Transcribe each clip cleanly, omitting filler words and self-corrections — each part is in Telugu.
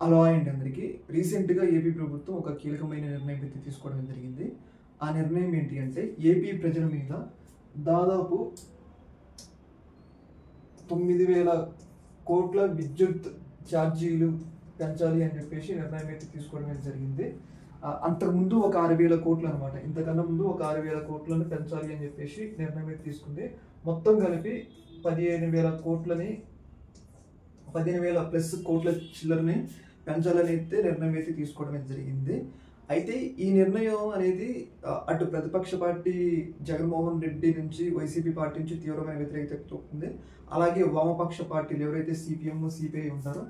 హలో అండి అందరికీ. రీసెంట్‌గా ఏపీ ప్రభుత్వం ఒక కీలకమైన నిర్ణయం అయితే తీసుకోవడం జరిగింది. ఆ నిర్ణయం ఏంటి అంటే ఏపీ ప్రజల మీద దాదాపు 9,000 కోట్ల విద్యుత్ ఛార్జీలు పెంచాలి అని చెప్పేసి నిర్ణయం అయితే తీసుకోవడం అయితే జరిగింది. అంతకుముందు ఒక 6,000 కోట్లు అనమాట. ఇంతకన్నా ముందు ఒక 6,000 కోట్లను పెంచాలి అని చెప్పేసి నిర్ణయం అయితే తీసుకుంది. మొత్తం కలిపి 15,000 కోట్లని 15,000 ప్లస్ కోట్ల చిల్లరని పెంచాలని అయితే నిర్ణయం అయితే తీసుకోవడం అయితే జరిగింది. అయితే ఈ నిర్ణయం అనేది అటు ప్రతిపక్ష పార్టీ జగన్మోహన్ రెడ్డి నుంచి వైసీపీ పార్టీ నుంచి తీవ్రమైన వ్యతిరేకత వ్యక్తమవుతుంది. అలాగే వామపక్ష పార్టీలు ఎవరైతే సిపిఎం సిపిఐ ఉంటారో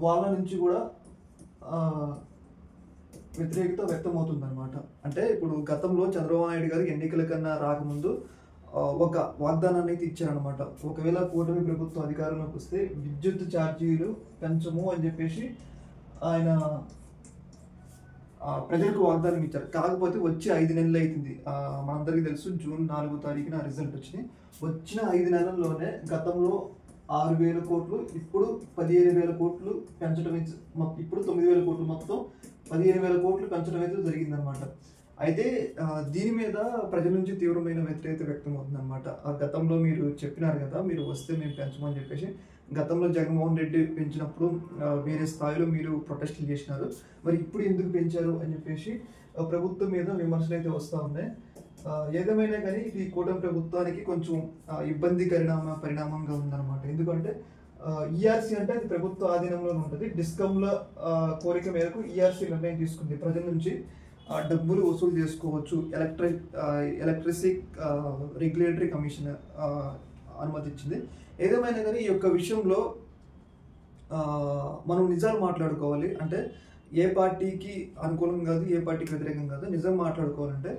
వాళ్ళ నుంచి కూడా వ్యతిరేకత వ్యక్తమవుతుంది అనమాట. అంటే ఇప్పుడు గతంలో చంద్రబాబు నాయుడు గారు ఎన్నికల కన్నా రాకముందు ఒక వాగ్దానాన్ని అయితే ఇచ్చారనమాట. ఒకవేళ కూటమి ప్రభుత్వం అధికారంలోకి వస్తే విద్యుత్ ఛార్జీలు పెంచము అని చెప్పేసి ఆయన ప్రజలకు వాగ్దానం ఇచ్చారు. కాకపోతే వచ్చి 5 నెలలు అవుతుంది. మనందరికీ తెలుసు జూన్ 4వ తారీఖున రిజల్ట్ వచ్చినాయి. వచ్చిన 5 నెలల్లోనే గతంలో 6,000 కోట్లు, ఇప్పుడు 15,000 కోట్లు పెంచడం, ఇప్పుడు 9,000 కోట్లు, మొత్తం 15,000 కోట్లు పెంచడం అయితే జరిగిందనమాట. అయితే దీని మీద ప్రజల నుంచి తీవ్రమైన వ్యతిరేకత వ్యక్తం అవుతుంది అనమాట. గతంలో మీరు చెప్పినారు కదా, మీరు వస్తే మేము పెంచమని చెప్పేసి. గతంలో జగన్మోహన్ రెడ్డి పెంచినప్పుడు వేరే స్థాయిలో మీరు ప్రొటెస్టులు చేసినారు. మరి ఇప్పుడు ఎందుకు పెంచారు అని చెప్పేసి ప్రభుత్వం మీద విమర్శలు అయితే వస్తూ ఉన్నాయి. ఏదేమైనా కానీ ఇది కూటమి ప్రభుత్వానికి కొంచెం పరిణామంగా ఉందన్నమాట. ఎందుకంటే ఈఆర్సీ అంటే అది ప్రభుత్వ ఆధీనంలో ఉంటుంది. డిస్కంల కోరిక మేరకు ఈఆర్సీ నిర్ణయం తీసుకుంది. ప్రజల నుంచి డబ్బులు వసూలు చేసుకోవచ్చు. ఎలక్ట్రిసిటీ రెగ్యులేటరీ కమిషన్ అనుమతించింది. ఏదేమైనా కానీ ఈ యొక్క విషయంలో మనం నిజాలు మాట్లాడుకోవాలి. అంటే ఏ పార్టీకి అనుకూలం కాదు, ఏ పార్టీకి వ్యతిరేకం కాదు, నిజం మాట్లాడుకోవాలంటే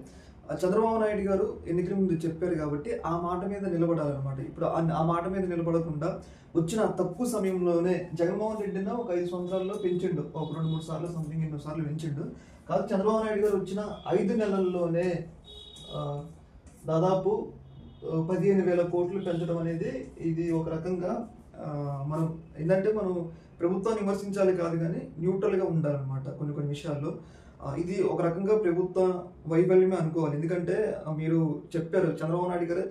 చంద్రబాబు నాయుడు గారు ఎన్నికల ముందు చెప్పారు కాబట్టి ఆ మాట మీద నిలబడాలన్నమాట. ఇప్పుడు ఆ మాట మీద నిలబడకుండా వచ్చిన తక్కువ సమయంలోనే జగన్మోహన్ రెడ్డిని ఒక 5 సంవత్సరాల్లో పెంచిండు, ఒక 2-3 సార్లు సంథింగ్ ఎన్నో సార్లు పెంచిండు. కాదు, చంద్రబాబు నాయుడు గారు వచ్చిన 5 నెలల్లోనే దాదాపు 15,000 కోట్లు పెంచడం అనేది ఇది ఒక రకంగా మనం ఏంటంటే మనం ప్రభుత్వాన్ని విమర్శించాలి కాదు కానీ న్యూట్రల్గా ఉండాలన్నమాట కొన్ని విషయాల్లో. ఇది ఒక రకంగా ప్రభుత్వ వైఫల్యమే అనుకోవాలి. ఎందుకంటే మీరు చెప్పారు, చంద్రబాబు నాయుడు గారు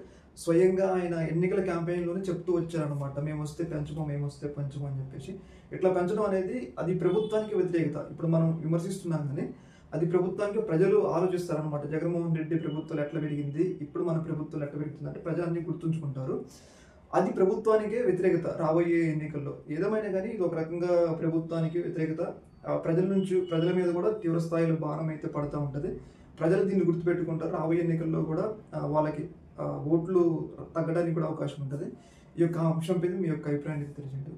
స్వయంగా ఆయన ఎన్నికల క్యాంపెయిన్లోనే చెప్తూ వచ్చారనమాట, మేము వస్తే పెంచము, మేము వస్తే పెంచము అని చెప్పేసి. ఇట్లా పెంచడం అనేది అది ప్రభుత్వానికి వ్యతిరేకత. ఇప్పుడు మనం విమర్శిస్తున్నాం కానీ అది ప్రభుత్వానికి ప్రజలు ఆలోచిస్తారనమాట. జగన్మోహన్ రెడ్డి ప్రభుత్వం ఎట్లా పెరిగింది, ఇప్పుడు మన ప్రభుత్వం ఎట్లా పెరుగుతుంది అంటే ప్రజలన్నీ గుర్తుంచుకుంటారు. అది ప్రభుత్వానికే వ్యతిరేకత రాబోయే ఎన్నికల్లో. ఏదేమైనా కానీ ఇది ఒక రకంగా ప్రభుత్వానికి వ్యతిరేకత. ప్రజల మీద కూడా తీవ్ర స్థాయిలో భారం అయితే పడుతూ ఉంటుంది. ప్రజలు దీన్ని గుర్తుపెట్టుకుంటారు. రాబోయే ఎన్నికల్లో కూడా వాళ్ళకి ఓట్లు తగ్గడానికి కూడా అవకాశం ఉంటుంది. ఈ యొక్క అంశంపై మీ యొక్క అభిప్రాయాన్ని తెలియజేయండి.